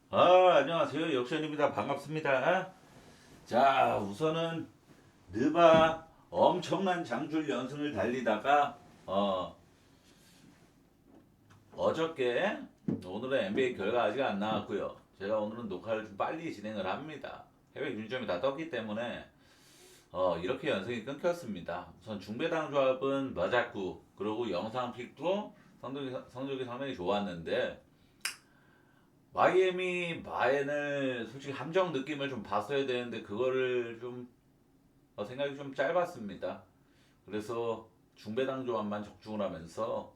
안녕하세요. 역전입니다. 반갑습니다. 자, 우선은 느바 엄청난 장줄 연승을 달리다가 어저께 오늘은 NBA 결과 아직 안 나왔고요. 제가 오늘은 녹화를 좀 빨리 진행을 합니다. 해외 균점이 다 떴기 때문에 이렇게 연승이 끊겼습니다. 우선 중배당 조합은 맞았고 그리고 영상 픽도 성적이 상당히 좋았는데 마이애미 마엔을 솔직히 함정 느낌을 좀 봤어야 되는데 그거를 좀 생각이 좀 짧았습니다. 그래서 중배당 조합만 적중을 하면서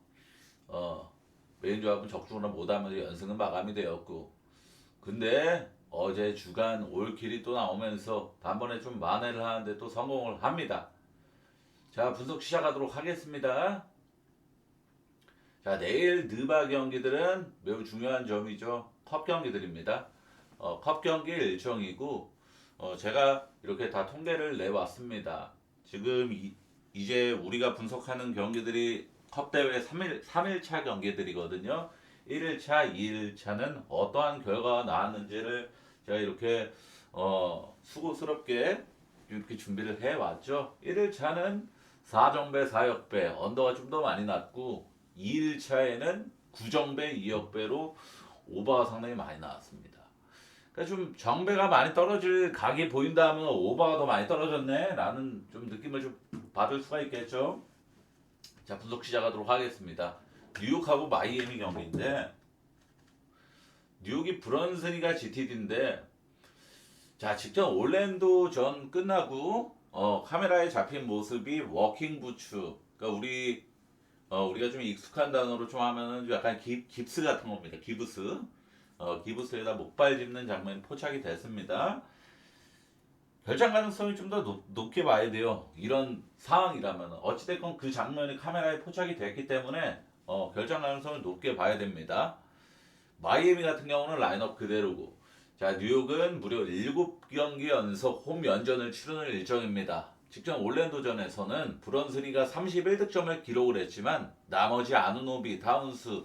어, 메인 조합은 적중을 못하면서 연승은 마감이 되었고, 근데 어제 주간 올킬이 또 나오면서 단번에 좀 만회를 하는데 또 성공을 합니다. 자, 분석 시작하도록 하겠습니다. 자, 내일 느바 경기들은 매우 중요한 점이죠. 컵 경기들입니다. 컵 경기 일정이고, 제가 이렇게 다 통계를 내왔습니다. 지금 이제 우리가 분석하는 경기들이 컵 대회 3일차 경기들이거든요. 1일차, 2일차는 어떠한 결과가 나왔는지를 제가 이렇게 수고스럽게 이렇게 준비를 해왔죠. 1일차는 4정배, 4역배, 언더가 좀 더 많이 났고, 2일차에는 9정배, 2역배로 오버가 상당히 많이 나왔습니다. 그러니까 좀 정배가 많이 떨어질 각이 보인다 하면 오버가 더 많이 떨어졌네 라는 좀 느낌을 좀 받을 수가 있겠죠. 자, 분석 시작하도록 하겠습니다. 뉴욕하고 마이애미 경기인데, 뉴욕이 브런슨이가 GTD인데, 자, 직전 올랜도 전 끝나고 카메라에 잡힌 모습이 워킹 부츠. 그러니까 우리가 좀 익숙한 단어로 좀 하면은 좀 약간 깁스 같은 겁니다. 기브스. 기브스에다 목발 짚는 장면이 포착이 됐습니다. 결장 가능성이 좀 더 높게 봐야 돼요. 이런 상황이라면 어찌됐건 그 장면이 카메라에 포착이 됐기 때문에 결장 가능성을 높게 봐야 됩니다. 마이애미 같은 경우는 라인업 그대로고, 자, 뉴욕은 무려 7경기 연속 홈 연전을 치르는 일정입니다. 직전 올랜도전에서는 브런슨이가 31득점을 기록을 했지만 나머지 아누노비, 다운스,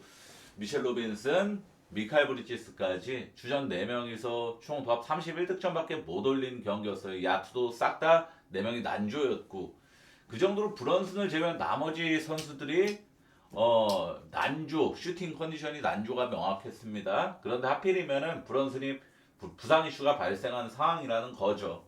미셸 로빈슨, 미카엘 브리지스까지 주전 4명이서 총 도합 31득점밖에 못 올린 경기였어요. 야투도 싹 다 4명이 난조였고, 그 정도로 브런슨을 제외한 나머지 선수들이 난조, 슈팅 컨디션이 난조가 명확했습니다. 그런데 하필이면은 브런슨이 부상 이슈가 발생한 상황이라는 거죠.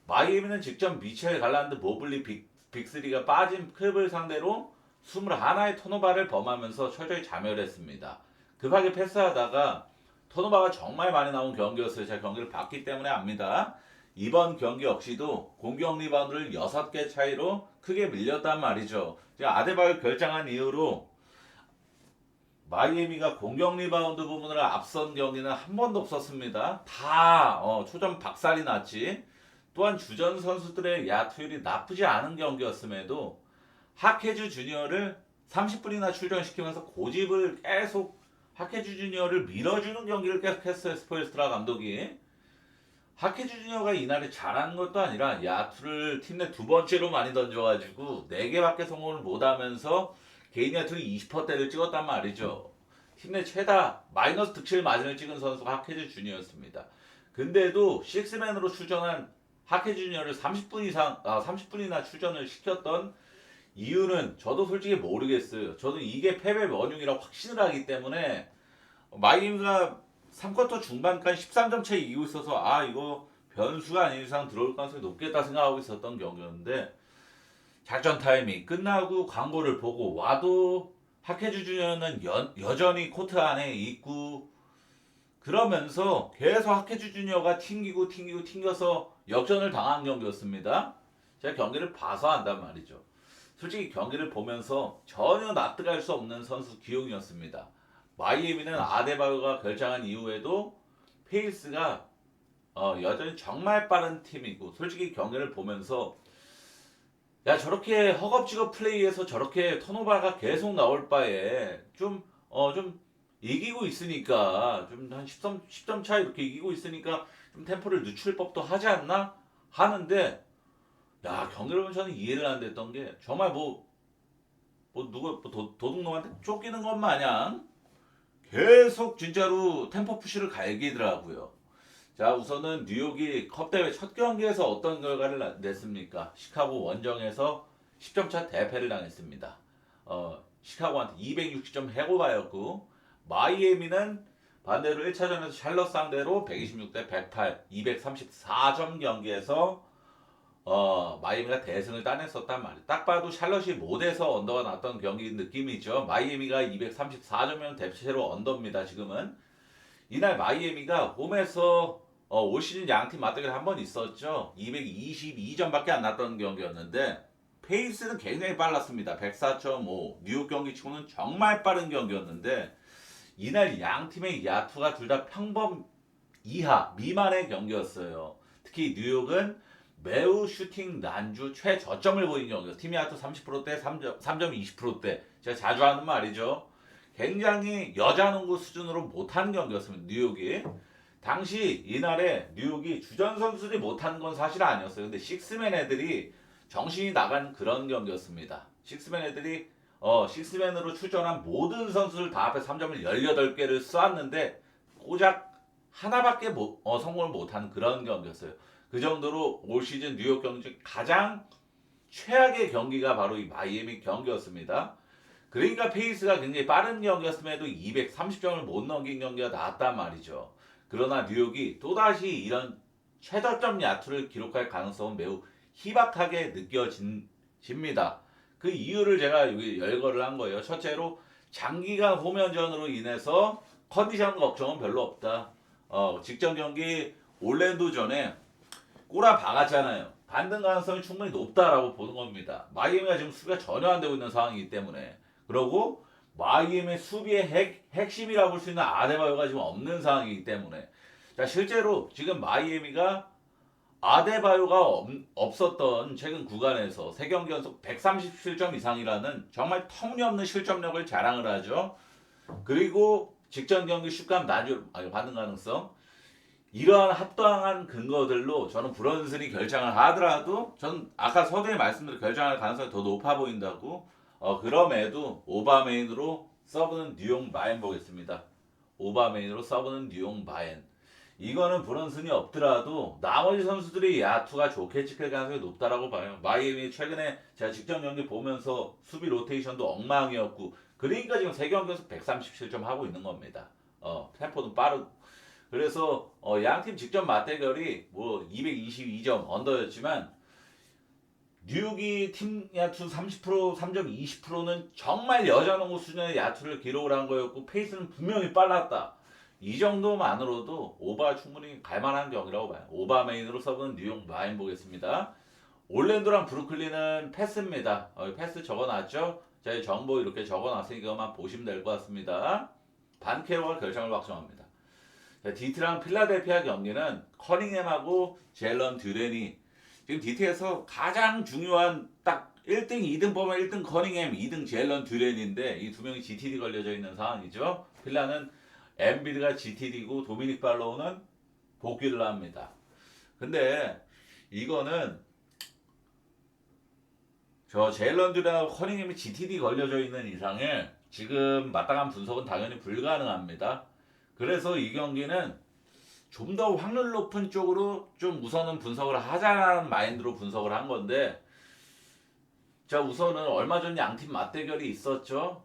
마이애미는 직접 미첼 갈란드, 모블리, 빅3가 빠진 클을 상대로 21의 턴오버를 범하면서 철저히 자멸했습니다. 급하게 패스하다가 턴오버가 정말 많이 나온 경기였어요. 제가 경기를 봤기 때문에 압니다. 이번 경기 역시도 공격 리바운드를 6개 차이로 크게 밀렸단 말이죠. 아데바요 결장한 이후로 마이애미가 공격 리바운드 부분을 앞선 경기는 한 번도 없었습니다. 다 초전 박살이 났지. 또한 주전 선수들의 야투율이 나쁘지 않은 경기였음에도 하케즈 주니어를 30분이나 출전시키면서 고집을 계속, 하케즈 주니어를 밀어주는 경기를 계속했어요. 스포일스트라 감독이. 하케즈 주니어가 이날에 잘하는 것도 아니라 야투를 팀 내 두 번째로 많이 던져가지고 4개밖에 성공을 못하면서 개인 야투 20%대를 찍었단 말이죠. 팀 내 최다 마이너스 득실 마진을 찍은 선수가 하케즈 주니어였습니다. 근데도 식스맨으로 출전한 하케즈 주니어를 30분이나 출전을 시켰던 이유는 저도 솔직히 모르겠어요. 저는 이게 패배 원흉이라 확신을 하기 때문에, 마이애미가 3쿼터 중반까지 13점 차 이기고 있어서 이거 변수가 아닌 이상 들어올 가능성이 높겠다 생각하고 있었던 경기였는데, 작전 타임이 끝나고 광고를 보고 와도 하케주 주니어는 여전히 코트 안에 있고, 그러면서 계속 하케주 주니어가 튕겨서 역전을 당한 경기였습니다. 제가 경기를 봐서 안단 말이죠. 솔직히 경기를 보면서 전혀 납득할 수 없는 선수 기용이었습니다. 마이애미는 아데바요가 결장한 이후에도 페이스가 여전히 정말 빠른 팀이고, 솔직히 경기를 보면서 야, 저렇게 허겁지겁 플레이해서 저렇게 턴오버가 계속 나올 바에 좀 이기고 있으니까, 좀 한 10점 차 이렇게 이기고 있으니까 좀 템포를 늦출 법도 하지 않나 하는데, 야, 경기를 보면 저는 이해를 안 됐던 게, 정말 도둑놈한테 쫓기는 것 마냥 계속 진짜로 템포 푸시를 갈기더라고요. 자, 우선은 뉴욕이 컵 대회 첫 경기에서 어떤 결과를 냈습니까? 시카고 원정에서 10점 차 대패를 당했습니다. 시카고한테 260점 해고가였고, 마이애미는 반대로 1차전에서 샬럿 상대로 126대 108, 234점 경기에서 마이애미가 대승을 따냈었단 말이에요. 딱 봐도 샬럿이 못해서 언더가 났던 경기 느낌이죠. 마이애미가 234점이면 대체로 언더입니다, 지금은. 이날 마이애미가 홈에서 올 시즌 양팀 맞대결 한 번 있었죠. 222점밖에 안 났던 경기였는데 페이스는 굉장히 빨랐습니다. 104.5. 뉴욕 경기 치고는 정말 빠른 경기였는데 이날 양팀의 야투가 둘 다 평범 이하 미만의 경기였어요. 특히 뉴욕은 매우 슈팅 난주 최저점을 보인 경기였어요. 팀 야투 30%대 3점 20%대 제가 자주 하는 말이죠. 굉장히 여자 농구 수준으로 못한 경기였습니다. 뉴욕이. 당시 이날에 뉴욕이 주전 선수들이 못한 건 사실 아니었어요. 근데 식스맨 애들이 정신이 나간 그런 경기였습니다. 식스맨 애들이 식스맨으로 출전한 모든 선수들 다 앞에 3점을 18개를 쏘았는데 고작 하나밖에 성공을 못한 그런 경기였어요. 그 정도로 올 시즌 뉴욕 경기 중 가장 최악의 경기가 바로 이 마이애미 경기였습니다. 그러니까 페이스가 굉장히 빠른 경기였음에도 230점을 못 넘긴 경기가 나왔단 말이죠. 그러나 뉴욕이 또다시 이런 최저점 야투를 기록할 가능성은 매우 희박하게 느껴집니다. 그 이유를 제가 여기 열거를 한 거예요. 첫째로 장기간 홈연전으로 인해서 컨디션 걱정은 별로 없다. 직전 경기 올랜도전에 꼬라 박았잖아요. 반등 가능성이 충분히 높다라고 보는 겁니다. 마이애미가 지금 수비가 전혀 안 되고 있는 상황이기 때문에. 그러고 마이애미 수비의 핵심이라고 볼 수 있는 아데바요가 지금 없는 상황이기 때문에. 자, 실제로 지금 마이애미가 아데바요가 없었던 최근 구간에서 3경기 연속 137점 이상이라는 정말 터무니없는 실점력을 자랑을 하죠. 그리고 직전 경기 슛감 반등 가능성. 이러한 합당한 근거들로 저는 브런슨이 결장을 하더라도 저는 아까 서두에 말씀드린 결장할 가능성이 더 높아 보인다고. 그럼에도 오바메인으로 서브는 뉴욕 마엔 보겠습니다. 오바메인으로 서브는 뉴욕 마엔. 이거는 브런슨이 없더라도 나머지 선수들이 야투가 좋게 찍힐 가능성이 높다라고 봐요. 마이애미 최근에 제가 직전 경기 보면서 수비 로테이션도 엉망이었고 그러니까 지금 3경기에서 137점 하고 있는 겁니다. 템포는 빠르고 그래서 양팀 직전 맞대결이 뭐 222점 언더였지만 뉴욕이 팀 야투 30%, 3점 20%는 정말 여자농구 수준의 야투를 기록을 한 거였고 페이스는 분명히 빨랐다. 이 정도만으로도 오바 충분히 갈만한 경기라고 봐요. 오바 메인으로 서브는 뉴욕 마인 보겠습니다. 올랜도랑 브루클린은 패스입니다. 패스 적어놨죠? 제가 정보 이렇게 적어놨으니까 그것만 보시면 될 것 같습니다. 반캐로가 결정을 확정합니다. 디트랑 필라델피아 경기는 커닝햄하고 젤런 듀렌이 지금 디트에서 가장 중요한 딱 1등, 2등 보면 1등 커닝햄, 2등 젤런 듀렌인데 이 두 명이 GTD 걸려져 있는 상황이죠. 필라는 엠비드가 GTD고 도미닉 발로우는 복귀를 합니다. 근데 이거는 저 젤런 듀렌하고 커닝햄이 GTD 걸려져 있는 이상에 지금 마땅한 분석은 당연히 불가능합니다. 그래서 이 경기는 좀 더 확률 높은 쪽으로 좀 우선은 분석을 하자는 마인드로 분석을 한 건데 자 우선은 얼마 전 양팀 맞대결이 있었죠.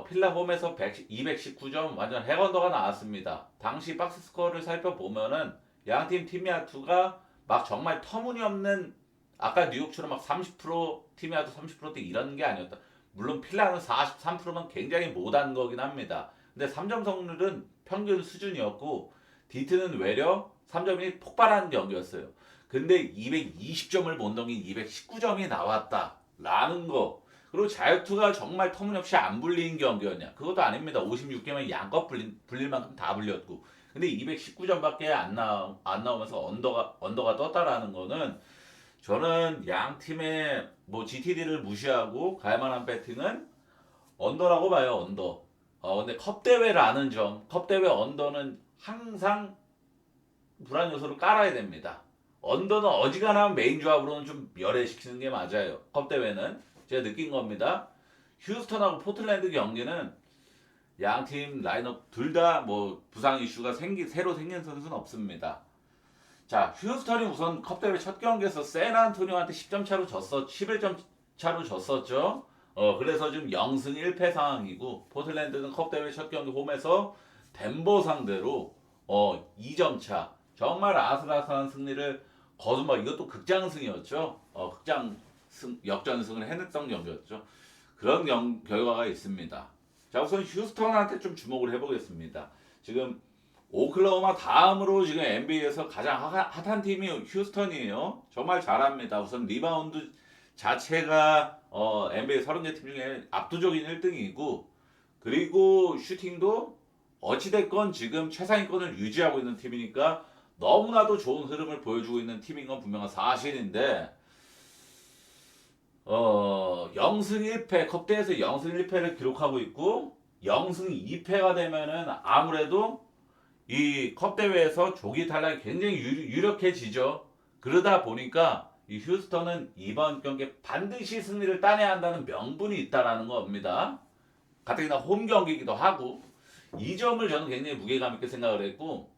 필라 홈에서 219점 완전 핵언더가 나왔습니다. 당시 박스 스코어를 살펴보면은 양팀 팀야투가 막 정말 터무니없는 아까 뉴욕처럼 막 30% 팀야투 30%대 이런 게 아니었다. 물론 필라는 43%면 굉장히 못한 거긴 합니다. 근데 3점 성률은 평균 수준이었고 디트는 외려 3점이 폭발한 경기였어요. 근데 220점을 못 넘긴 219점이 나왔다라는 거. 그리고 자유투가 정말 터무니없이 안 불린 경기였냐? 그것도 아닙니다. 56개면 양껏 불릴 만큼 다 불렸고. 근데 219점밖에 안 나오면서 언더가 떴다라는 거는 저는 양 팀의 뭐 GTD를 무시하고 갈만한 배팅은 언더라고 봐요. 언더. 근데 컵 대회라는 점, 컵 대회 언더는 항상 불안 요소를 깔아야 됩니다. 언더는 어지간하면 메인 조합으로는 좀 열애시키는 게 맞아요. 컵 대회는 제가 느낀 겁니다. 휴스턴하고 포틀랜드 경기는 양 팀 라인업 둘 다 뭐 부상 이슈가 새로 생긴 선수는 없습니다. 자, 휴스턴이 우선 컵 대회 첫 경기에서 샌안토니오한테 10점 차로 11점 차로 졌었죠. 그래서 지금 0승 1패 상황이고, 포틀랜드는 컵 대회 첫 경기 홈에서 덴버 상대로 2점 차. 정말 아슬아슬한 승리를 거둔 이것도 극장승이었죠. 역전승을 해냈던 경기였죠. 그런 결과가 있습니다. 자, 우선 휴스턴한테 좀 주목을 해보겠습니다. 지금 오클라호마 다음으로 지금 NBA에서 가장 핫한 팀이 휴스턴이에요. 정말 잘합니다. 우선 리바운드 자체가 NBA 30개 팀 중에 압도적인 1등이고, 그리고 슈팅도 어찌됐건 지금 최상위권을 유지하고 있는 팀이니까 너무나도 좋은 흐름을 보여주고 있는 팀인 건 분명한 사실인데, 0승 1패, 컵대에서 0승 1패를 기록하고 있고, 0승 2패가 되면은 아무래도 이 컵대회에서 조기 탈락이 굉장히 유력해지죠. 그러다 보니까 이 휴스턴은 이번 경기에 반드시 승리를 따내야 한다는 명분이 있다라는 겁니다. 가뜩이나 홈 경기이기도 하고, 이 점을 저는 굉장히 무게감 있게 생각을 했고,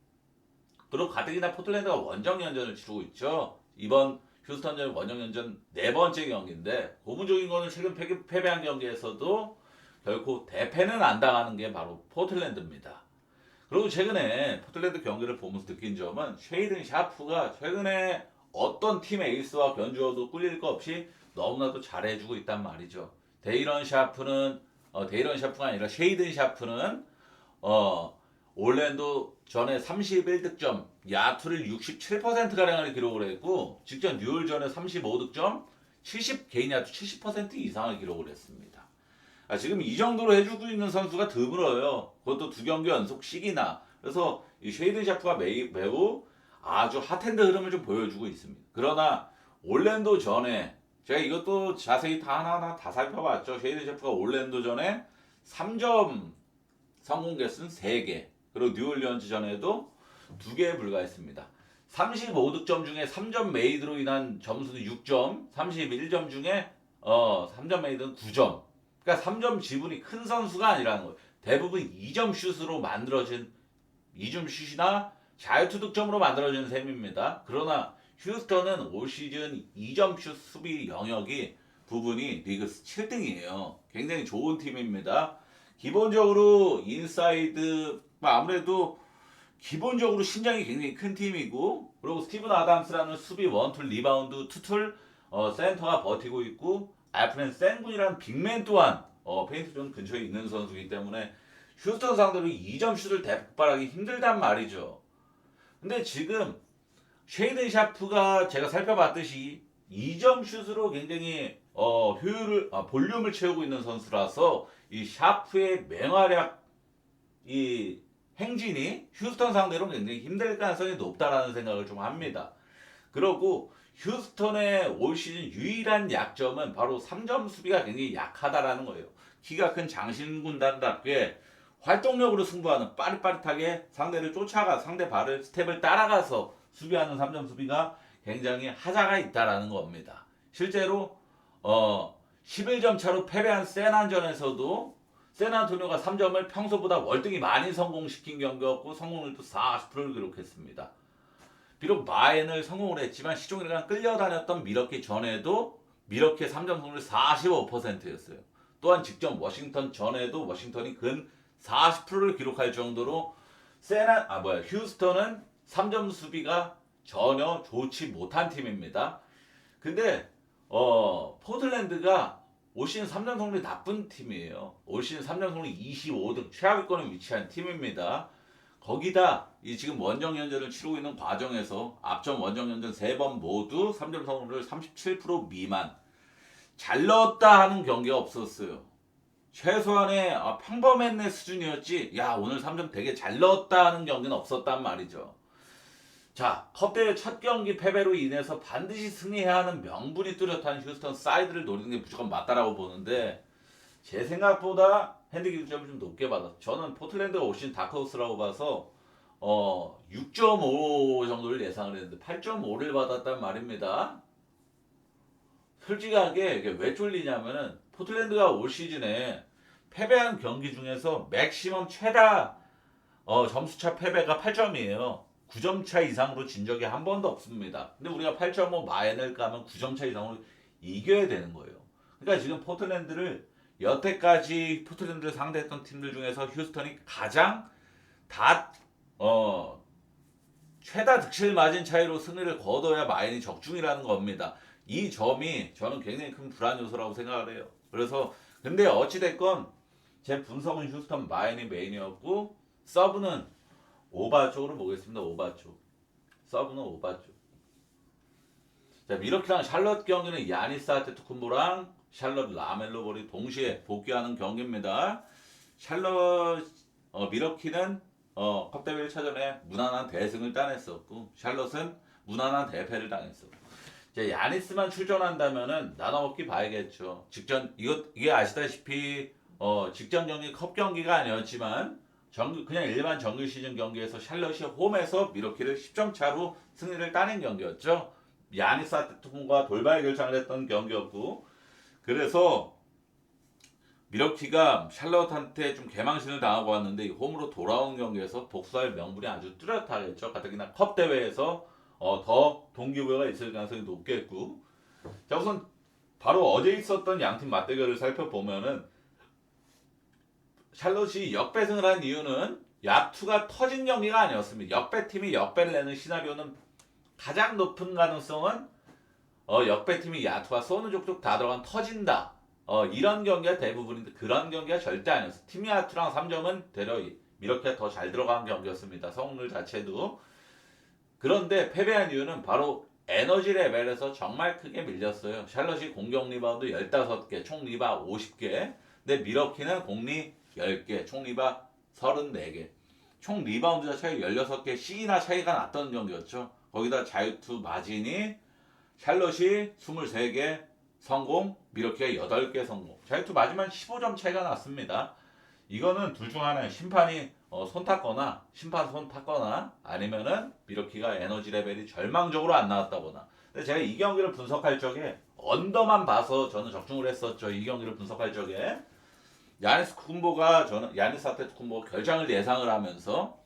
그리고 가뜩이나 포틀랜드가 원정연전을 치르고 있죠. 이번 휴스턴전 원정연전 네 번째 경기인데, 고무적인 거는 최근 패배한 경기에서도 결코 대패는 안 당하는 게 바로 포틀랜드입니다. 그리고 최근에 포틀랜드 경기를 보면서 느낀 점은 쉐이든 샤프가 최근에 어떤 팀 에이스와 견주어도 꿀릴 거 없이 너무나도 잘해주고 있단 말이죠. 데이런 샤프가 아니라 쉐이든 샤프는 올랜도 전에 31득점, 야투를 67%가량을 기록을 했고, 직전 뉴올전에 35득점, 개인 야투 70% 이상을 기록을 했습니다. 지금 이 정도로 해주고 있는 선수가 드물어요. 그것도 두 경기 연속 씩이나. 그래서 이 쉐이든 샤프가 매우 아주 핫핸드 흐름을 좀 보여주고 있습니다. 그러나 올랜도 전에 제가 이것도 자세히 다 하나하나 다 살펴봤죠. 쉐이든 샤프가 올랜도 전에 3점 성공 개수는 3개, 그리고 뉴올리언즈 전에도 2개에 불과했습니다. 35득점 중에 3점 메이드로 인한 점수는 6점, 31점 중에 3점 메이드는 9점. 그러니까 3점 지분이 큰 선수가 아니라는 거예요. 대부분 2점 슛으로 만들어진 2점 슛이나 자유투 득점으로 만들어진 셈입니다. 그러나 휴스턴은 올 시즌 2점 슛 수비 영역이 부분이 리그 7등이에요. 굉장히 좋은 팀입니다. 기본적으로 인사이드 아무래도 기본적으로 신장이 굉장히 큰 팀이고, 그리고 스티븐 아담스라는 수비 원툴 리바운드 투툴 센터가 버티고 있고, 알프렌 센군이라는 빅맨 또한 페인트 존 근처에 있는 선수이기 때문에 휴스턴 상대로 2점 슛을 대폭발하기 힘들단 말이죠. 근데 지금 쉐이든 샤프가 제가 살펴봤듯이 2점 슛으로 굉장히 볼륨을 채우고 있는 선수라서 이 샤프의 맹활약 이 행진이 휴스턴 상대로 굉장히 힘들 가능성이 높다라는 생각을 좀 합니다. 그리고 휴스턴의 올 시즌 유일한 약점은 바로 3점 수비가 굉장히 약하다라는 거예요. 키가 큰 장신 군단답게 활동력으로 승부하는, 빠릿빠릿하게 상대를 쫓아가 상대 발을 스텝을 따라가서 수비하는 3점 수비가 굉장히 하자가 있다라는 겁니다. 실제로 11점 차로 패배한 샌안전에서도 샌안토니오가 3점을 평소보다 월등히 많이 성공시킨 경기였고, 성공률도 40%를 기록했습니다. 비록 마엔을 성공을 했지만 시종일관 끌려다녔던 미러키 전에도 미러키의 3점 성공률 45%였어요. 또한 직전 워싱턴 전에도 워싱턴이 근 40%를 기록할 정도로 휴스턴은 3점 수비가 전혀 좋지 못한 팀입니다. 근데 포틀랜드가 올 시즌 3점 성공률이 나쁜 팀이에요. 올 시즌 3점 성공률 25등 최하위권에 위치한 팀입니다. 거기다 이 지금 원정연전을 치르고 있는 과정에서 앞전 원정연전 3번 모두 3점 성공률 37% 미만, 잘 넣었다 하는 경기가 없었어요. 최소한의 평범했네 수준이었지, 야 오늘 3점 되게 잘 넣었다 하는 경기는 없었단 말이죠. 자, 컵대회 첫 경기 패배로 인해서 반드시 승리해야 하는 명분이 뚜렷한 휴스턴 사이드를 노리는 게 무조건 맞다라고 보는데, 제 생각보다 핸드 기준점을 좀 높게 받았어. 저는 포틀랜드가 올 시즌 다크호스라고 봐서 6.5 정도를 예상을 했는데 8.5를 받았단 말입니다. 솔직하게 이게 왜 쫄리냐면은 포틀랜드가 올 시즌에 패배한 경기 중에서 맥시멈 최다 점수차 패배가 8점이에요. 9점 차 이상으로 진 적이 한 번도 없습니다. 근데 우리가 8.5 마인을 까면 9점 차 이상으로 이겨야 되는 거예요. 그러니까 지금 포틀랜드를 여태까지 포틀랜드를 상대했던 팀들 중에서 휴스턴이 가장 다 최다 득실 마진 차이로 승리를 거둬야 마인이 적중이라는 겁니다. 이 점이 저는 굉장히 큰 불안 요소라고 생각을 해요. 그래서 근데 어찌됐건 제 분석은 휴스턴 마인이 메인이었고 서브는 오바 쪽으로 보겠습니다. 오바 쪽. 서브는 오바 쪽. 자, 미러키랑 샬럿 경기는 야니스 아테토쿤보랑 샬럿 라멜로 볼이 동시에 복귀하는 경기입니다. 샬럿 미러키는 컵대회 1차전에 무난한 대승을 따냈었고 샬럿은 무난한 대패를 당했었고 이제 야니스만 출전한다면은 나눠먹기 봐야겠죠. 직전 이게 아시다시피 직전 경기 컵 경기가 아니었지만 그냥 일반 정규 시즌 경기에서 샬럿이 홈에서 미러키를 10점 차로 승리를 따낸 경기였죠. 야니스 아테토쿤과 돌발 결정을 했던 경기였고 그래서 미러키가 샬럿한테 좀 개망신을 당하고 왔는데 홈으로 돌아온 경기에서 복수할 명분이 아주 뚜렷하겠죠. 가뜩이나 컵 대회에서 더 동기부여가 있을 가능성이 높겠고 자 우선 바로 어제 있었던 양팀 맞대결을 살펴보면은 샬럿이 역배승을 한 이유는 야투가 터진 경기가 아니었습니다. 역배팀이 역배를 내는 시나리오는 가장 높은 가능성은 역배팀이 야투와 쏘는 족족 다 들어간 터진다. 이런 경기가 대부분인데 그런 경기가 절대 아니었어요. 팀 야투랑 3점은 되려 미러키가 더 잘 들어간 경기였습니다. 성능 자체도. 그런데 패배한 이유는 바로 에너지 레벨에서 정말 크게 밀렸어요. 샬럿이 공격 리바운드 15개, 총 리바 50개. 근데 미러키는 공리 10개, 총 리바 34개. 총 리바운드 차이 16개씩이나 차이가 났던 경기였죠. 거기다 자유투 마진이 샬럿이 23개 성공, 미러키가 8개 성공. 자유투 마지막 15점 차이가 났습니다. 이거는 둘 중 하나에 심판이 손 탔거나 심판 손 탔거나 아니면은 미러키가 에너지 레벨이 절망적으로 안 나왔다거나. 근데 제가 이 경기를 분석할 적에 언더만 봐서 저는 적중을 했었죠. 이 경기를 분석할 적에 야니스 아테토쿤보가 결장을 예상을 하면서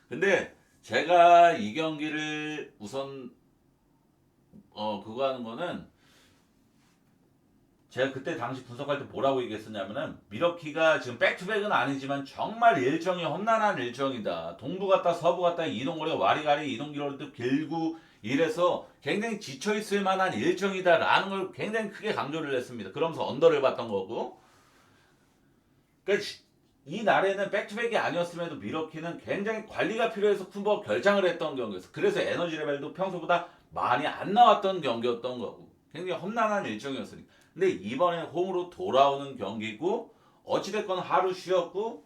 근데 제가 이 경기를 우선 그거 하는 거는 제가 그때 당시 분석할 때 뭐라고 얘기했었냐면은 미러키가 지금 백투백은 아니지만 정말 일정이 험난한 일정이다. 동부 갔다 서부 갔다 이동거리가 와리가리 이동기로도 길고 이래서 굉장히 지쳐있을 만한 일정이다라는 걸 굉장히 크게 강조를 했습니다. 그러면서 언더를 봤던 거고 그러니까 이 날에는 백투백이 아니었음에도 미러키는 굉장히 관리가 필요해서 쿤버가 결장을 했던 경기였어. 그래서 에너지 레벨도 평소보다 많이 안 나왔던 경기였던 거고 굉장히 험난한 일정이었으니까. 근데 이번에 홈으로 돌아오는 경기고 어찌됐건 하루 쉬었고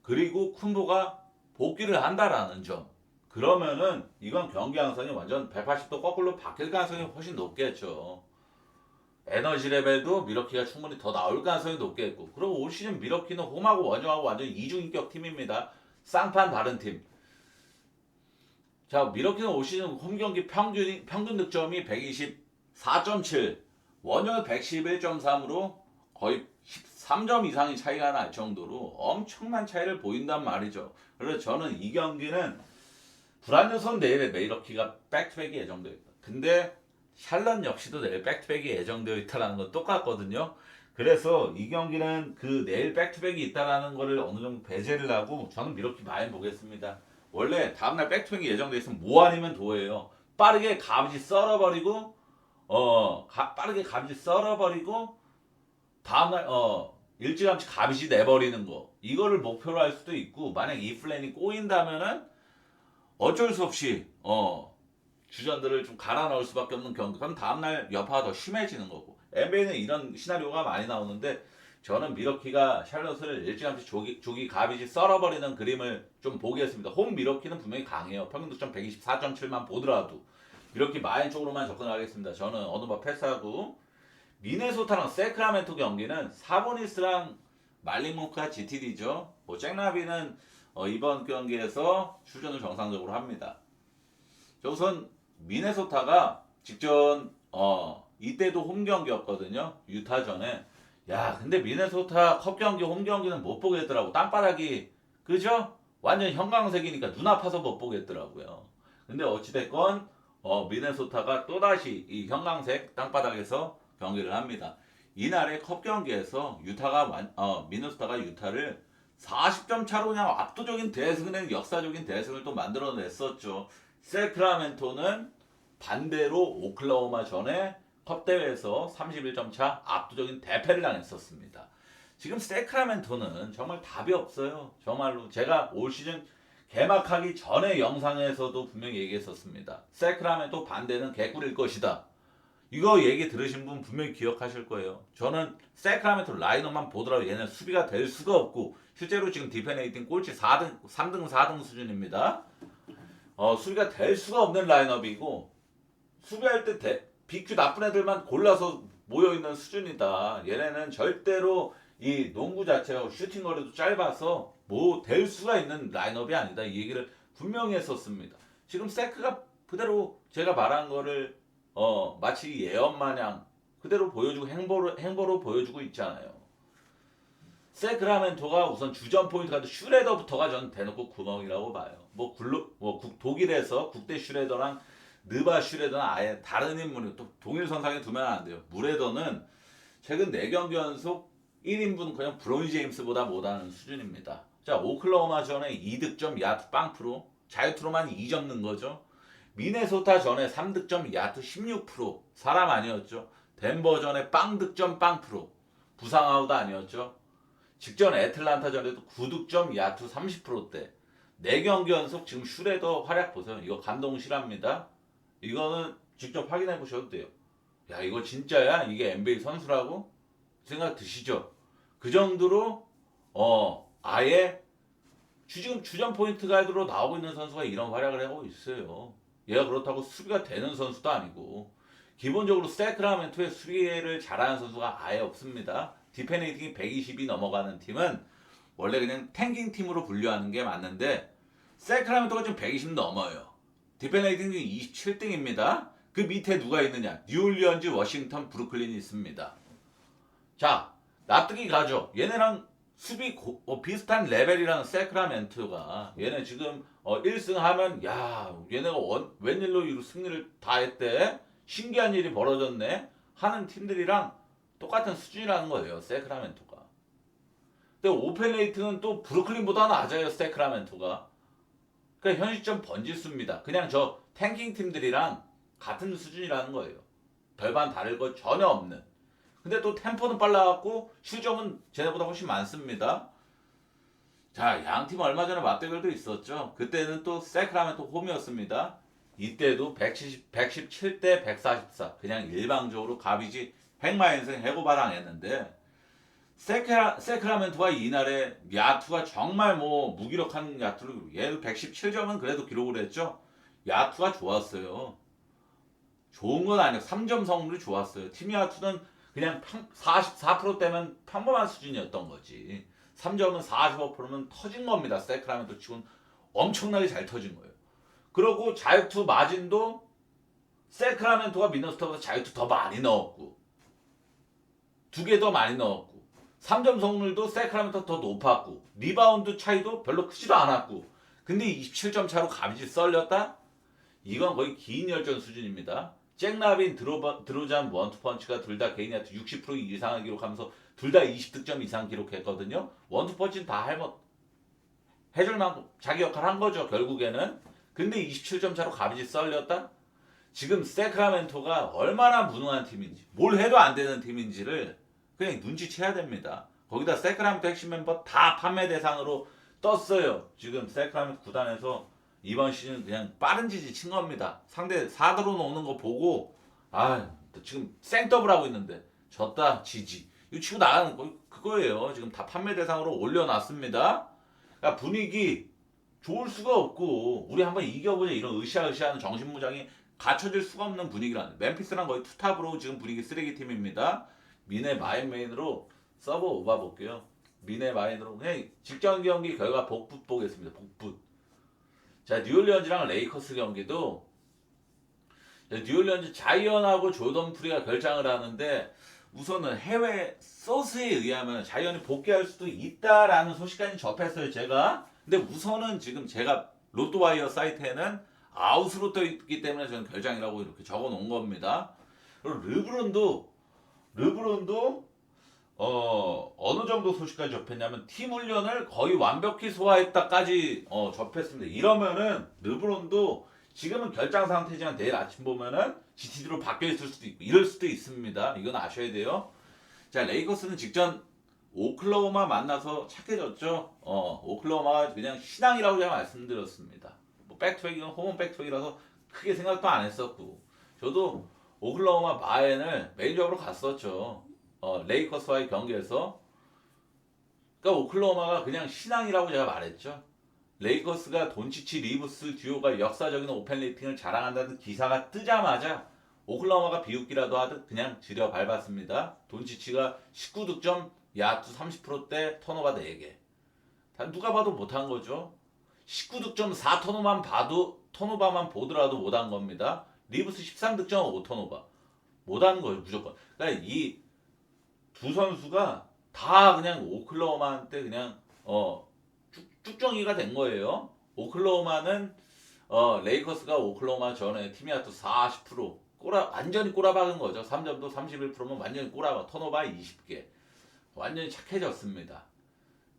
그리고 쿤보가 복귀를 한다라는 점 그러면은 이건 경기 양상이 완전 180도 거꾸로 바뀔 가능성이 훨씬 높겠죠. 에너지 레벨도 미러키가 충분히 더 나올 가능성이 높겠고 그리고 올 시즌 미러키는 홈하고 원정하고 완전 이중인격 팀입니다. 쌍판 다른 팀. 자 미러키는 올 시즌 홈 경기 평균 득점이 124.7 원정은 111.3으로 거의 13점 이상의 차이가 날 정도로 엄청난 차이를 보인단 말이죠. 그래서 저는 이 경기는 불안 요소는 내일 미러키가 백투백이 예정되어 있다. 근데 샬럿 역시도 내일 백투백이 예정되어 있다는 건 똑같거든요. 그래서 이 경기는 그 내일 백투백이 있다는 거를 어느 정도 배제를 하고 저는 미러키 많이 보겠습니다. 원래 다음날 백투백이 예정되어 있으면 뭐 아니면 도예요. 빠르게 가비지 썰어버리고 빠르게 가비지 썰어버리고 다음날 일찌감치 가비지 내버리는 거 이거를 목표로 할 수도 있고 만약 이 플랜이 꼬인다면은 어쩔 수 없이 주전들을 좀 갈아 넣을 수밖에 없는 경기. 그럼 다음날 여파가 더 심해지는 거고. NBA는 이런 시나리오가 많이 나오는데 저는 미러키가 샬럿을 일찌감치 조기 가비지 썰어버리는 그림을 좀 보겠습니다. 홈 미러키는 분명히 강해요. 평균 득점 124.7만 보더라도 미러키 마인 쪽으로만 접근하겠습니다. 저는 어느바 패스하고 미네소타랑 세크라멘토 경기는 사보니스랑 말링문크가 GTD죠. 잭나비는 이번 경기에서 출전을 정상적으로 합니다. 우선 미네소타가 직전 이때도 홈 경기였거든요. 유타전에 야, 근데 미네소타 컵 경기, 홈 경기는 못 보겠더라고. 땅바닥이, 그죠? 완전 형광색이니까 눈 아파서 못 보겠더라고요. 근데 어찌됐건, 미네소타가 또다시 이 형광색 땅바닥에서 경기를 합니다. 이날의 컵 경기에서 미네소타가 유타를 40점 차로 그냥 압도적인 대승을, 역사적인 대승을 또 만들어냈었죠. 세크라멘토는 반대로 오클라호마 전에 컵 대회에서 31점 차 압도적인 대패를 당했었습니다. 지금 세크라멘토는 정말 답이 없어요. 정말로 제가 올 시즌 개막하기 전에 영상에서도 분명히 얘기했었습니다. 세크라멘토 반대는 개꿀일 것이다. 이거 얘기 들으신 분 분명히 기억하실 거예요. 저는 세크라멘토 라인업만 보더라도 얘는 수비가 될 수가 없고 실제로 지금 디펜레이팅 꼴찌 4등, 3등, 4등 수준입니다. 수비가 될 수가 없는 라인업이고 수비할 때 BQ 나쁜 애들만 골라서 모여있는 수준이다. 얘네는 절대로 이 농구 자체가 슈팅 거리도 짧아서 뭐 될 수가 있는 라인업이 아니다. 이 얘기를 분명히 했었습니다. 지금 세크가 그대로 제가 말한 거를 마치 예언 마냥 그대로 보여주고 행보로 보여주고 있잖아요. 세크라멘토가 우선 주전 포인트가 슈레더부터가 전 대놓고 구멍이라고 봐요. 독일에서 국대 슈레더랑 느바 슈레더는 아예 다른 인물이 또 동일 선상에 두면 안 돼요. 무레더는 최근 4경기 연속 1인분 그냥 브로니 제임스보다 못하는 수준입니다. 자, 오클라호마 전에 2득점 야투 빵프로 자유투로만 2점 넣은 거죠. 미네소타 전에 3득점 야투 16% 사람 아니었죠. 덴버 전에 빵득점 빵프로 부상 아웃 아니었죠. 직전 애틀란타 전에도 9득점 야투 30%대 4경기 연속 지금 슈레더 활약 보세요. 이거 감동 실합니다. 이거는 직접 확인해 보셔도 돼요. 야, 이거 진짜야? 이게 NBA 선수라고? 생각 드시죠? 그 정도로 아예 지금 주전 포인트 가드로 나오고 있는 선수가 이런 활약을 하고 있어요. 얘가 그렇다고 수비가 되는 선수도 아니고 기본적으로 세크라멘토의 수비를 잘하는 선수가 아예 없습니다. 디펜레이팅이 120이 넘어가는 팀은 원래 그냥 탱킹 팀으로 분류하는 게 맞는데 세크라멘토가 지금 120 넘어요. 디펜레이팅이 27등입니다. 그 밑에 누가 있느냐? 뉴올리언즈, 워싱턴, 브루클린이 있습니다. 자, 납득이 가죠. 얘네랑 수비 비슷한 레벨이라는 세크라멘토가 얘네 지금 1승 하면 야 얘네가 웬일로 승리를 다 했대? 신기한 일이 벌어졌네? 하는 팀들이랑 똑같은 수준이라는 거예요. 세크라멘토가. 근데 오펜 레이트는 또 브루클린보다 낮아요. 세크라멘토가. 그러니까 현 시점 번지수입니다. 그냥 저 탱킹 팀들이랑 같은 수준이라는 거예요. 별반 다를 거 전혀 없는. 근데 또 템포는 빨라갖고 실점은 쟤네보다 훨씬 많습니다. 자, 양팀 얼마 전에 맞대결도 있었죠. 그때는 또 세크라멘토 홈이었습니다. 이때도 117대 144 그냥 일방적으로 가비지 핵마인생 해고바당했는데 세크라멘토가 이날에 야투가 정말 뭐 무기력한 야투를 얘도 117점은 그래도 기록을 했죠. 야투가 좋았어요. 좋은 건 아니에요. 3점 성능이 좋았어요. 팀 야투는 그냥 44%대면 평범한 수준이었던 거지. 3점은 45%면 터진 겁니다. 세크라멘토 치고는 엄청나게 잘 터진 거예요. 그리고 자유투 마진도 세크라멘토가 미네소타보다 자유투 더 많이 넣었고 2개 더 많이 넣었고 3점 성률도 세크라멘토 더 높았고 리바운드 차이도 별로 크지도 않았고 근데 27점 차로 가비지 썰렸다? 이건 거의 긴 열전 수준입니다. 잭라빈, 드로잔 원투펀치가 둘 다 개인 야투 60% 이상을 기록하면서 둘 다 20득점 이상 기록했거든요. 원투펀치는 다 해줄 만큼 자기 역할 한 거죠. 결국에는. 근데 27점 차로 가비지 썰렸다? 지금 세크라멘토가 얼마나 무능한 팀인지 뭘 해도 안 되는 팀인지를 그냥 눈치채야 됩니다. 거기다 세크라멘토 핵심 멤버 다 판매 대상으로 떴어요. 지금 세크라멘토 구단에서 이번 시즌 그냥 빠른 지지 친 겁니다. 상대 4드로 오는 거 보고 지금 생더블 하고 있는데 졌다 지지 이거 치고 나가는 거 그거예요. 지금 다 판매 대상으로 올려놨습니다. 그러니까 분위기 좋을 수가 없고 우리 한번 이겨보자 이런 으쌰으쌰하는 정신무장이 갖춰질 수가 없는 분위기라는 멤피스랑 거의 투탑으로 지금 분위기 쓰레기 팀입니다. 미네 마인메인으로 서버 오바 볼게요. 미네 마인으로 그냥 직전 경기 결과 복붙 보겠습니다. 복붙. 자, 뉴올리언즈랑 레이커스 경기도 뉴올리언즈 자이언하고 조던 프리가 결장을 하는데 우선은 해외 소스에 의하면 자이언이 복귀할 수도 있다라는 소식까지 접했어요, 제가. 근데 우선은 지금 제가 로또와이어 사이트에는 아웃으로 떠 있기 때문에 저는 결장이라고 이렇게 적어 놓은 겁니다. 그리고 르브론도 어느 정도 소식까지 접했냐면 팀 훈련을 거의 완벽히 소화했다까지 접했습니다. 이러면은 르브론도 지금은 결장 상태지만 내일 아침 보면은 GTD로 바뀌어 있을 수도 있고 이럴 수도 있습니다. 이건 아셔야 돼요. 자, 레이커스는 직전 오클라호마 만나서 착해졌죠. 오클라호마가 그냥 신앙이라고 제가 말씀드렸습니다. 뭐 백투백이건 홈은 백투백이라서 크게 생각도 안 했었고 저도 오클라호마 마엔을 메인적으로 갔었죠. 레이커스와의 경기에서. 그러니까 오클라호마가 그냥 신앙이라고 제가 말했죠. 레이커스가 돈치치 리브스 듀오가 역사적인 오펜 레이팅을 자랑한다는 기사가 뜨자마자 오클라호마가 비웃기라도 하듯 그냥 지려 밟았습니다. 돈치치가 19득점, 야투 30%대, 턴오버 4개. 누가 봐도 못한 거죠. 19득점 4턴오버만 보더라도 못한 겁니다. 리브스 13득점 5턴오버. 못한 거예요, 무조건. 그러니까 이 두 선수가 다 그냥 오클라호마한테 그냥 쭉정이가 된 거예요. 오클라호마는 레이커스가 오클라호마 전에 팀이 야투 40% 완전히 꼬라박은 거죠. 3점도 31%면 완전히 꼬라박. 턴오버 20개. 완전히 착해졌습니다.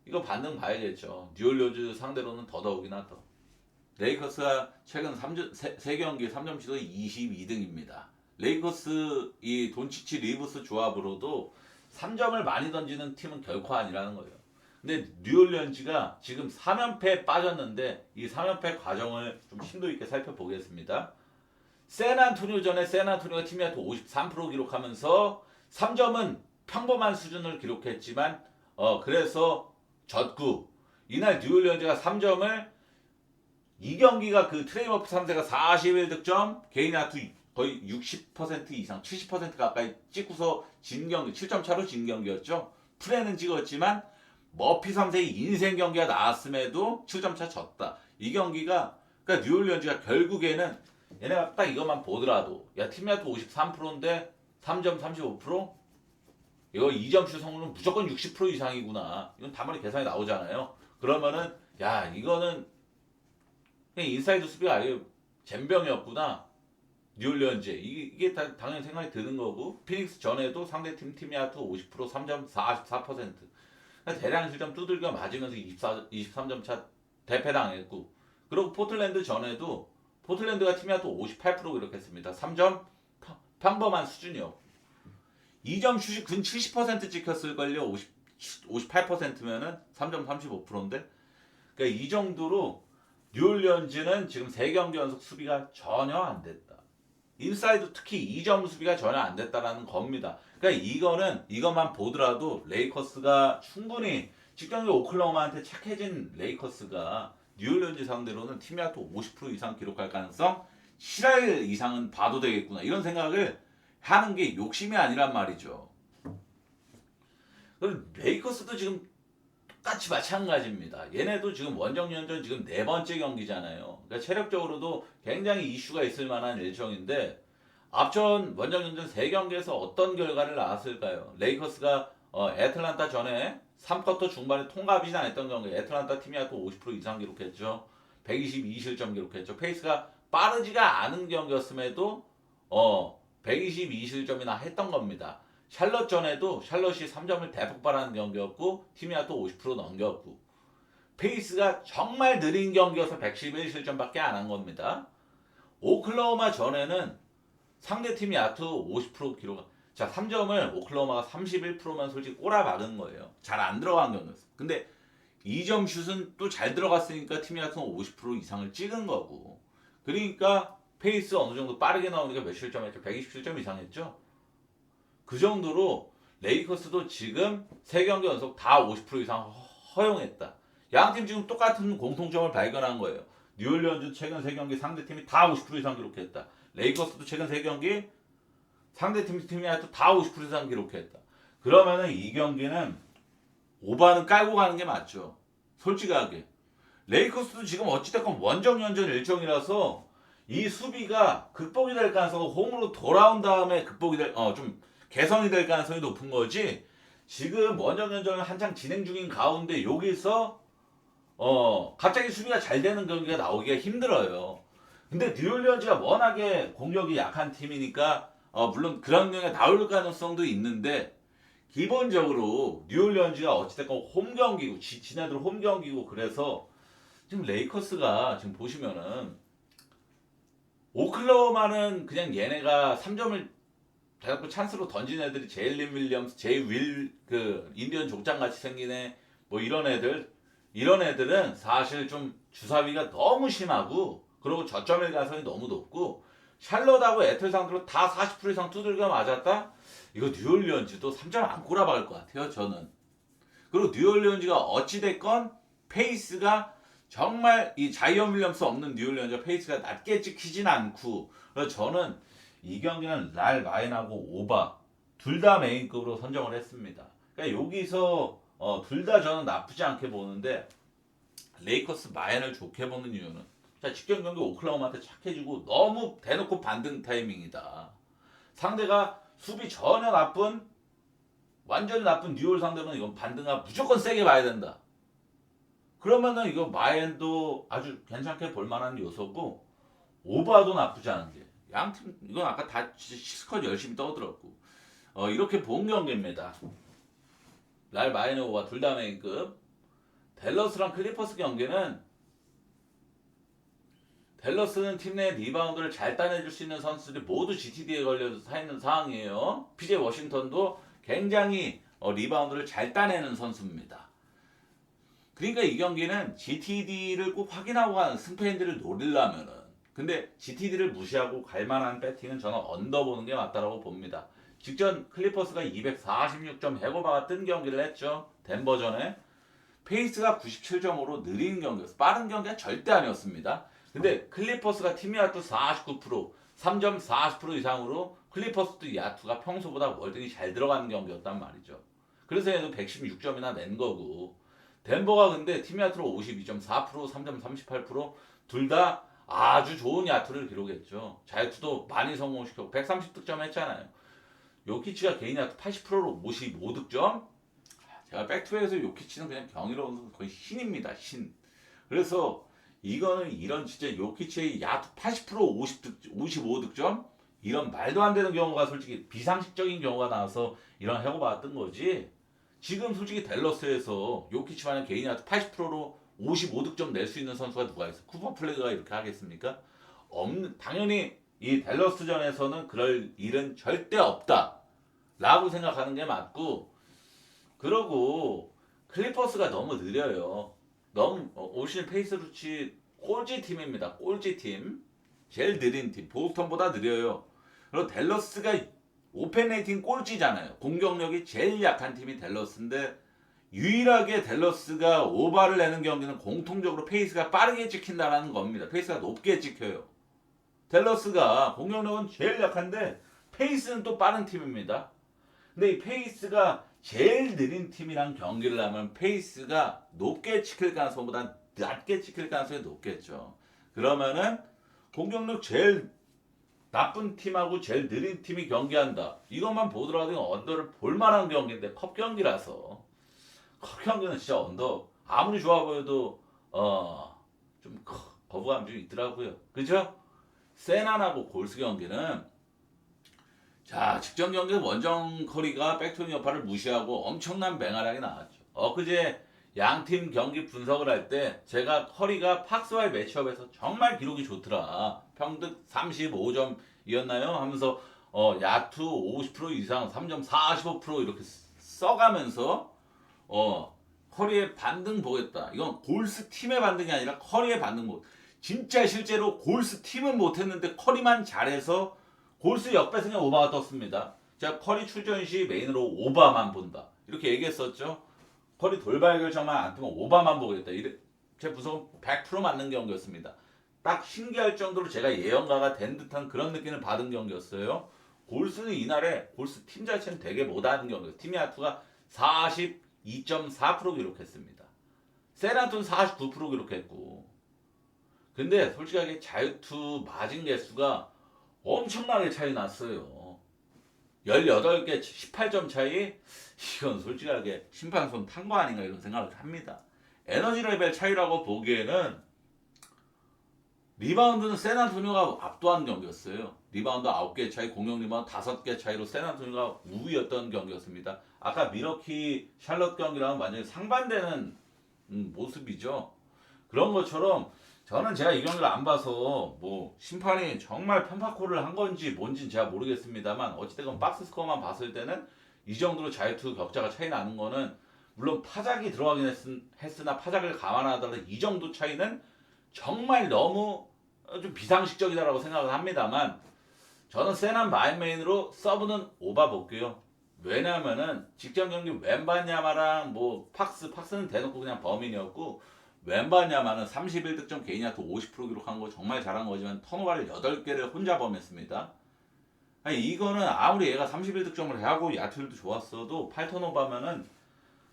이거 반등 봐야겠죠. 뉴올리언즈 상대로는 더더욱이나 더. 레이커스가 최근 3경기 3점 시도 22등입니다. 레이커스 이 돈치치 리브스 조합으로도 3점을 많이 던지는 팀은 결코 아니라는 거예요. 근데 뉴올리언즈가 지금 3연패에 빠졌는데 이 3연패 과정을 좀 심도 있게 살펴보겠습니다. 샌안토니오전에 샌안토니오가 팀 야투 53% 기록하면서 3점은 평범한 수준을 기록했지만 그래서 졌고 이날 뉴올리언즈가 3점을 이 경기가 그 트레이머프 3세가 41득점 개인 야투 거의 60% 이상 70% 가까이 찍고서 진 경기 7점 차로 진 경기였죠. 프레는 찍었지만 머피 3세의 인생 경기가 나왔음에도 7점 차 졌다. 이 경기가 그러니까 뉴올리언즈가 결국에는 얘네가 딱 이것만 보더라도 야 팀야투 53%인데 3점 35%? 이거 2점 슛 성공은 무조건 60% 이상이구나. 이건 단번에 계산이 나오잖아요. 그러면은 야 이거는 그냥 인사이드 수비가 아예 젬병이었구나. 뉴올리언즈 이게 당연히 생각이 드는 거고 피닉스 전에도 상대팀 팀야투 50% 3점 44%. 그러니까 대량 실점 두들겨 맞으면서 23점 차 대패당했고 그리고 포틀랜드 전에도 포틀랜드가 팀야투 58% 기록했습니다. 3점 평범한 수준이었고 2점 슛이 근 70% 찍혔을걸요. 58%면은 3점 35%인데 그러니까 이 정도로 뉴올리언즈는 지금 3경기 연속 수비가 전혀 안 됐다. 인사이드 특히 2점 수비가 전혀 안 됐다라는 겁니다. 그러니까 이것만 보더라도 레이커스가 충분히 직경기 오클라호마한테 착해진 레이커스가 뉴올리언즈 상대로는 팀야투 50% 이상 기록할 가능성 실할 이상은 봐도 되겠구나 이런 생각을 하는 게 욕심이 아니란 말이죠. 레이커스도 지금 똑같이 마찬가지입니다. 얘네도 지금 원정연전 지금 4번째 경기잖아요. 그러니까 체력적으로도 굉장히 이슈가 있을 만한 일정인데 앞전 원정연전 3경기에서 어떤 결과를 나왔을까요? 레이커스가 애틀란타 전에 3쿼터 중반에 통과하지 않았던 경기 애틀란타 팀야투 50% 이상 기록했죠. 122실점 기록했죠. 페이스가 빠르지가 않은 경기였음에도 122실점이나 했던 겁니다. 샬럿 전에도 샬럿이 3점을 대폭발하는 경기였고 팀야투 50% 넘겼고 페이스가 정말 느린 경기여서 111실점밖에 안 한 겁니다. 오클라호마 전에는 상대팀 야투 50% 기록 자 3점을 오클라호마가 31%면 솔직히 꼬라박은 거예요. 잘 안 들어간 경기였어. 근데 2점 슛은 또 잘 들어갔으니까 팀 야투는 50% 이상을 찍은 거고 그러니까 페이스 어느 정도 빠르게 나오니까 몇 실점 했죠? 127점 이상 했죠? 그 정도로 레이커스도 지금 3경기 연속 다 50% 이상 허용했다. 양팀 지금 똑같은 공통점을 발견한 거예요. 뉴올리언즈 최근 3경기 상대팀이 다 50% 이상 기록했다. 레이커스도 최근 3경기 상대팀이 하여튼 다 50% 이상 기록했다. 그러면은 이 경기는 오바는 깔고 가는 게 맞죠. 솔직하게. 레이커스도 지금 어찌됐건 원정연전 일정이라서 이 수비가 극복이 될 가능성은 홈으로 돌아온 다음에 극복이 될 좀 개선이 될 가능성이 높은 거지. 지금 원정연전을 한창 진행 중인 가운데 여기서 갑자기 수비가 잘 되는 경기가 나오기가 힘들어요. 근데 뉴올리언즈가 워낙에 공격이 약한 팀이니까 물론 그런 경우에 나올 가능성도 있는데 기본적으로 뉴올리언즈가 어찌됐건 홈 경기고 지네들 홈 경기고 그래서 지금 레이커스가 지금 보시면은 오클라호마는 그냥 얘네가 3점을 자꾸 찬스로 던진 애들이 제일린 윌리엄스, 그 인디언 족장 같이 생긴 애, 뭐 이런 애들은 사실 좀 주사위가 너무 심하고 그리고 저점일 가능성이 너무 높고 샬럿하고 애틀 상대로 다 40% 이상 두들겨 맞았다? 이거 뉴올리언즈도 3점 안 꼬라박을 것 같아요, 저는. 그리고 뉴올리언즈가 어찌됐건 페이스가 정말 이 자이언 윌리엄스 없는 뉴올리언즈 페이스가 낮게 찍히진 않고 그래서 저는 이 경기는 랄 마인하고 오바 둘 다 메인급으로 선정을 했습니다. 그러니까 여기서 둘 다 저는 나쁘지 않게 보는데 레이커스 마인을 좋게 보는 이유는 자 직전 경기 오클라호마한테 착해지고 너무 대놓고 반등 타이밍이다. 상대가 수비 전혀 완전히 나쁜 뉴올 상대로는 이건 반등하 무조건 세게 봐야 된다. 그러면은 이거 마인도 아주 괜찮게 볼만한 요소고 오바도 나쁘지 않은 게 양팀 이건 아까 다 시스컷 열심히 떠들었고 이렇게 본 경기입니다. 랄 마이너 오바 둘 다 메인급. 댈러스랑 클리퍼스 경기는 댈러스는 팀 내 리바운드를 잘 따내줄 수 있는 선수들이 모두 GTD에 걸려서 사 있는 상황이에요. PJ 워싱턴도 굉장히 리바운드를 잘 따내는 선수입니다. 그러니까 이 경기는 GTD를 꼭 확인하고 가는 승패인들을 노리려면은 근데 GTD를 무시하고 갈만한 배팅은 저는 언더 보는 게 맞다라고 봅니다. 직전 클리퍼스가 246점 해고바가 뜬 경기를 했죠. 덴버전에. 페이스가 97점으로 느린 경기였어요. 빠른 경기가 절대 아니었습니다. 근데 클리퍼스가 팀 야투 49%, 3점 40% 이상으로 클리퍼스도 야투가 평소보다 월등히 잘 들어가는 경기였단 말이죠. 그래서 얘도 116점이나 낸 거고 덴버가 근데 팀 야투로 52.4%, 3점 38%, 둘 다 아주 좋은 야투를 기록했죠. 자유투도 많이 성공시켰고 130득점 했잖아요. 요키치가 개인 야투 80%로 55득점. 제가 백투에서 요키치는 그냥 경이로운 선수 거의 신입니다. 신. 그래서 이거는 이런 진짜 요키치의 야투 80% 55득점 이런 말도 안 되는 경우가 솔직히 비상식적인 경우가 나와서 이런 해고가 뜬 거지. 지금 솔직히 댈러스에서 요키치만한 개인 야투 80%로 55득점 낼 수 있는 선수가 누가 있어? 쿠퍼 플래그가 이렇게 하겠습니까? 당연히 이 댈러스전에서는 그럴 일은 절대 없다 라고 생각하는 게 맞고 그러고 클리퍼스가 너무 느려요. 너무 올 시즌 페이스루치 꼴찌 팀입니다. 꼴찌 팀. 제일 느린 팀. 보스턴보다 느려요. 그리고 댈러스가 오펜 레이팅 꼴찌잖아요. 공격력이 제일 약한 팀이 댈러스인데 유일하게 댈러스가 오버를 내는 경기는 공통적으로 페이스가 빠르게 찍힌다는 겁니다. 페이스가 높게 찍혀요. 댈러스가 공격력은 제일 약한데 페이스는 또 빠른 팀입니다. 근데 이 페이스가 제일 느린 팀이랑 경기를 하면 페이스가 높게 찍힐 가능성보다 낮게 찍힐 가능성이 높겠죠. 그러면은 공격력 제일 나쁜 팀하고 제일 느린 팀이 경기한다. 이것만 보더라도 언더를 볼만한 경기인데 컵 경기라서 컵 경기는 진짜 언더 아무리 좋아 보여도 좀 거부감이 좀 있더라고요. 그죠? 세난하고 골스 경기는 자 직전 경기 원정 커리가 백토니 여파를 무시하고 엄청난 맹활약이 나왔죠. 그제 양팀 경기 분석을 할 때 제가 커리가 팍스와의 매치업에서 정말 기록이 좋더라. 평득 35점이었나요? 하면서 야투 50% 이상 3점 45% 이렇게 써가면서 커리의 반등 보겠다. 이건 골스 팀의 반등이 아니라 커리의 반등 보겠다. 진짜 실제로 골스 팀은 못했는데 커리만 잘해서 골스 역배승에 오바가 떴습니다. 제가 커리 출전 시 메인으로 오바만 본다. 이렇게 얘기했었죠. 커리 돌발 결정만 안 뜨면 오바만 보겠다. 제 분석은 100% 맞는 경기였습니다. 딱 신기할 정도로 제가 예언가가 된 듯한 그런 느낌을 받은 경기였어요. 골스는 이날에 골스 팀 자체는 되게 못하는 경기였어요. 팀 야투가 42.4% 기록했습니다. 세란톤 49% 기록했고 근데 솔직하게 자유투 맞은 개수가 엄청나게 차이 났어요. 18개 18점 차이, 이건 솔직하게 심판 손 탄 거 아닌가 이런 생각을 합니다. 에너지 레벨 차이라고 보기에는 리바운드는 샌안토니오가 압도한 경기였어요. 리바운드 9개 차이, 공격 리바운드 5개 차이로 샌안토니오가 우위였던 경기였습니다. 아까 미러키 샬럿 경기랑은 완전히 상반되는 모습이죠. 그런 것처럼 저는 제가 이 경기를 안 봐서 뭐 심판이 정말 편파콜을 한 건지 뭔지는 제가 모르겠습니다만, 어찌됐건 박스 스코어만 봤을 때는 이 정도로 자유투 격차가 차이 나는 거는, 물론 파작이 들어가긴 했으나 파작을 감안하더라도 이 정도 차이는 정말 너무 좀 비상식적이다라고 생각을 합니다만, 저는 세난 마인메인으로 서브는 오바 볼게요. 왜냐하면은 직전 경기 웬바냐마랑 뭐 박스는 대놓고 그냥 범인이었고, 웬바냐마는 31득점 개인 야투 50% 기록한 거 정말 잘한 거지만 턴오버를 8개를 혼자 범했습니다. 아니 이거는 아무리 얘가 31득점을 하고 야투율도 좋았어도 8턴오버면은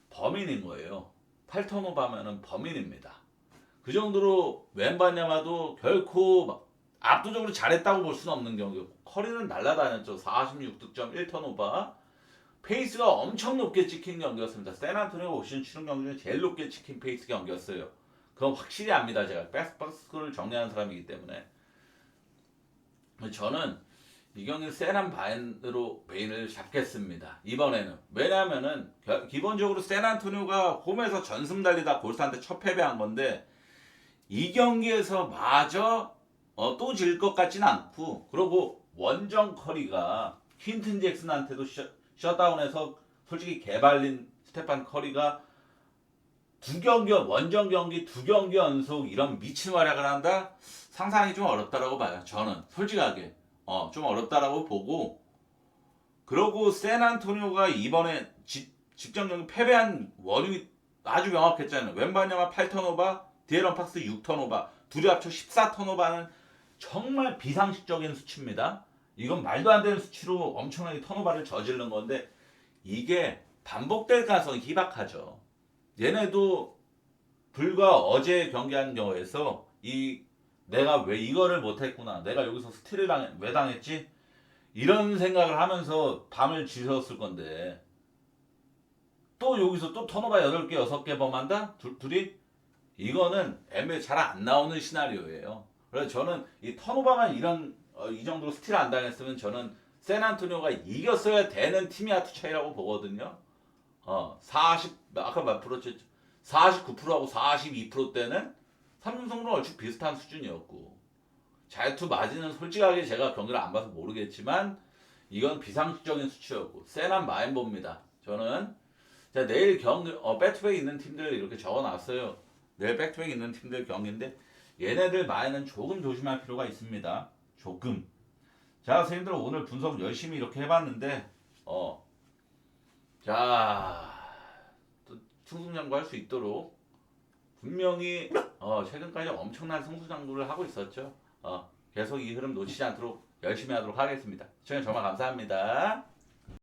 범인인 거예요. 8턴오버면은 범인입니다. 그 정도로 웬바냐마도 결코 막 압도적으로 잘했다고 볼 수는 없는 경기였고, 커리는 날라다녔죠. 46득점 1턴오버. 페이스가 엄청 높게 찍힌 경기였습니다. 샌안토니오가 올 시즌 치른 경기 중에 제일 높게 찍힌 페이스 경기였어요. 그건 확실히 압니다. 제가 박스를 정리하는 사람이기 때문에. 저는 이 경기는 세난 바인으로 메인을 잡겠습니다. 이번에는. 왜냐하면은 기본적으로 샌안토니오가 홈에서 전승 달리다 골스한테 첫 패배한 건데, 이 경기에서 마저 또 질 것 같지는 않고, 그리고 원정 커리가 퀸튼 잭슨한테도 셧다운해서 솔직히 개발린 스테판 커리가 원정 경기 2경기 연속 이런 미친 활약을 한다? 상상이 좀 어렵다라고 봐요. 저는 솔직하게 좀 어렵다라고 보고, 그러고 샌안토니오가 이번에 직전 경기 패배한 원인이 아주 명확했잖아요. 웬바냐마 8턴오버, 디에런 팍스 6턴오버, 둘이 합쳐 14턴오버는 정말 비상식적인 수치입니다. 이건 말도 안 되는 수치로 엄청나게 턴오버를 저지르는 건데, 이게 반복될 가능성이 희박하죠. 얘네도 불과 어제 경기한 경우에서 내가 왜 이거를 못했구나, 내가 여기서 스틸을 왜 당했지, 이런 생각을 하면서 밤을 지새웠을 건데, 또 여기서 또 턴오버 8개 6개 범한다? 둘이? 이거는 NBA 잘 안 나오는 시나리오예요. 그래서 저는 이 턴오버만 이 정도로 스틸 안 당했으면 저는 샌안토니오가 이겼어야 되는 팀이 야투 차이라고 보거든요. 아까 몇 프로였죠? 49%하고 42%대는 삼성으로 얼추 비슷한 수준이었고, 자유투 마진은 솔직하게 제가 경기를 안 봐서 모르겠지만 이건 비상식적인 수치였고, 샌안 마인보입니다. 저는 자, 내일 백투백 있는 팀들 이렇게 적어놨어요. 내일 백투백 있는 팀들 경기인데, 얘네들 마인은 조금 조심할 필요가 있습니다. 조금. 자, 선생님들 오늘 분석 열심히 이렇게 해봤는데, 자, 또 승승장구할 수 있도록 분명히 최근까지 엄청난 승승장구를 하고 있었죠. 계속 이 흐름 놓치지 않도록 열심히 하도록 하겠습니다. 시청해 주셔서 정말 감사합니다.